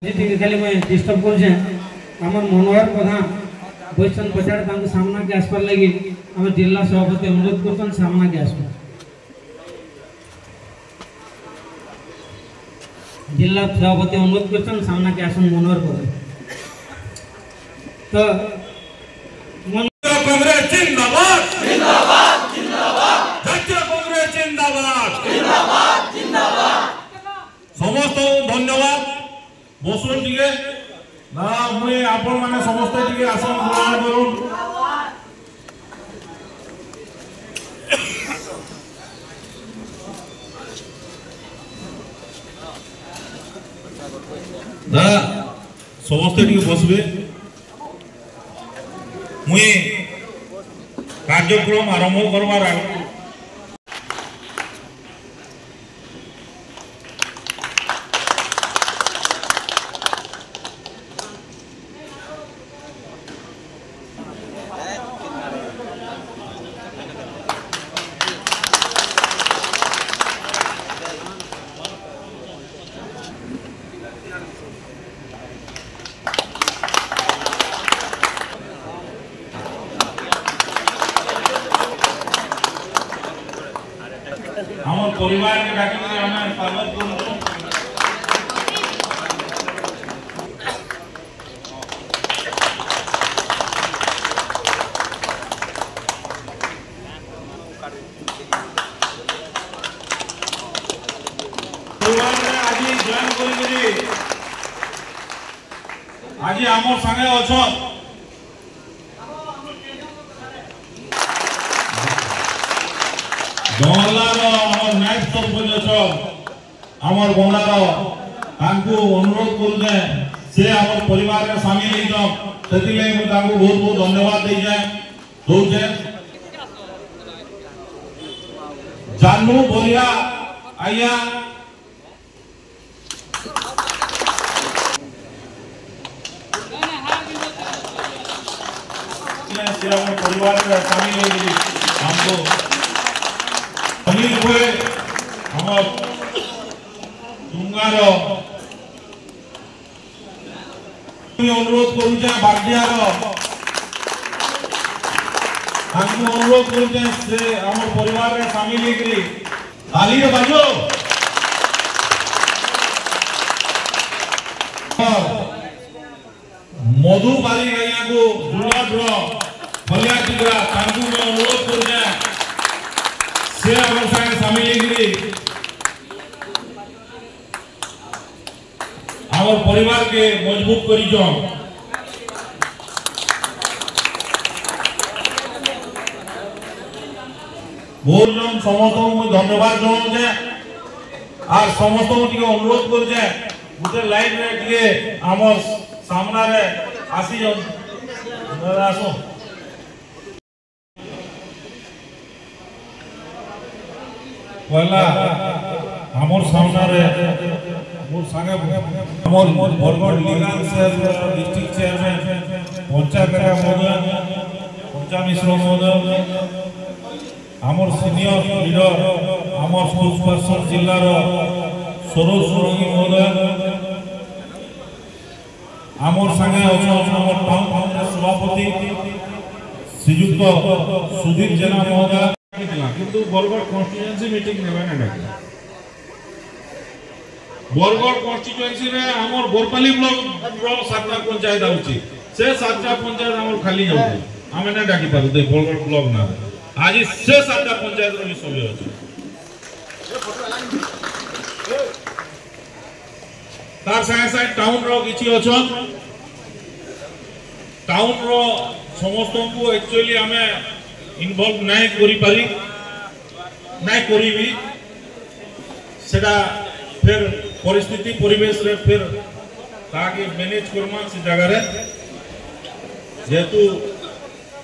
खाली मैं डिस्टर्ब कर मनोहर प्रधान बैठन पचाड़े सामना के आसपार लगी आम जिला सभापति अनुरोध कर सामना के आसपार जिला सभापति अनुरोध कर सामना के आसन मनोहर प्रधान तो कांग्रेस जिंदाबाद जिंदाबाद जिंदाबाद जातीय कांग्रेस जिंदाबाद जिंदाबाद जिंदाबाद समस्त धन्यवाद बसुन टिके ना मुई आपण माने समस्त टिके आसन ग्रहण करूं दा समस्त टिके बसबे मुई कार्यक्रम आरंभ करवार हमर परिवार के डाकी के हमें स्वागत करू परिवार में आज जॉइन करी आज हमर संगे अछो गंगार नायक सरपंच आमर गंगार अनुरोध करुचे से आम परिवार में सामिल से बहुत बहुत धन्यवाद दौचे जानू बोलिया आइया परिवार में सामिल हमको अनिल हुए हमर तुंगार अनुरोध करुचे बागडियार हमको अनुरोध करुचे से हमर परिवार में सामिल होकरी ताली रे बाजो मधु बारी गैया को जुड़ा जुड़ा फलिया टिकरा तांकू में अनुरोध करुचे से हमर संगे सामिल होकरी हमर परिवार के मजबूत करिजो बहुत जन समस्त को धन्यवाद जनाऊे और समस्त को अनुरोध करुचे गोटे लाइन रे टिके हमर सामना रे आसी आसो पहला हमर सामना रे मोर संगे हमर Bargarh legal cell district chairman panchayat महोदय पंचा मिश्र महोदय हमर सीनियर लीडर हमर स्पोर्ट्स जिला रो सरोज सुरंगी महोदय हमर संगे हमर टाउन कांग्रेस सभापति श्रीयुक्त सुधीर जेना महोदय किंतु बरगढ़ कॉन्स्टिट्यूएंसी मीटिंग नेबे ना डाकिला बरगढ़ कॉन्स्टिट्यूएंसी रे हमर बोरपाली ब्लॉक रो सातटा पंचायत आउची से सातटा पंचायत हमर खाली जाउची हमें ना डाकी पारु दे बरगढ़ ब्लॉक ना आज से सातटा पंचायत रो विषय अछि तार संगे संगे टाउन रो किछि अछन टाउन रो समस्त को एक्चुअली हमें इन्वॉल्व नहीं करी पारी नहीं करी भी सेटा फिर परिस्थिति परिवेश रे फिर ताकि मैनेज करमा से जगह रे जेतु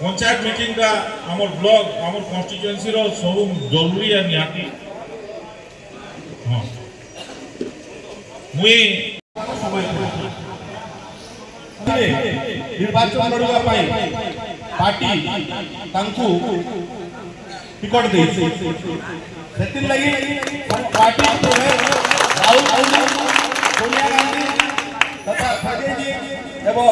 पंचायत मीटिंग का हमर ब्लॉक हमर कॉन्स्टिट्यूएंसी रो सब जरूरी है निहाती हां मुई निर्वाचन लड़वा पाई पार्टी तांकू टिकट दे सेतिन लगी पार्टी को है राहुल गांधी सोनिया गांधी ଖାଗେଇ এবং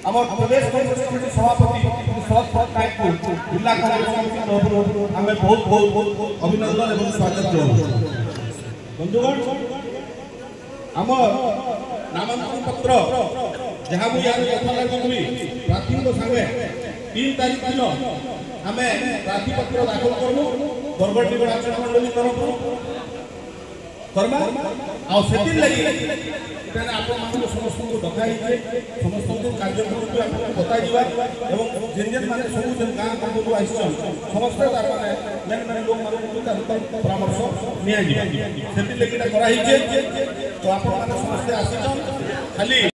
আমার প্রদেশ কংগ্রেস কমিটি সভাপতি শরৎ নায়কু জিলা কংগ্রেস কমিটি তরফରୁ আমি বহুত অভিনন্দন এবং স্বাগত জনাউଛୁ। বন্ধুগণ আমার নামাঙ্কন পত্র যাহা মু ইয়ার কথা লাগি প্রার্থীଙ୍କ সাথে 3 তারিখ দিন আমি প্রার্থী পত্র দাখিল করবো বরগড় নির্বাচন মন্ডলী তরফରୁ করবা আর সেদিন লাগি এখানে আপনার সমস্ত ডকা হয়েছে সমস্ত কার্যক্রম বতাই যা এবং যেন মানে সবু যেন গাঁ গাঁকু আসছেন সমস্ত মেন মেন লোক মানুষ পরামর্শ নিয়ে সেদিন লাগি এটা করা হয়েছে তো আপনার সমস্ত আসছেন খালি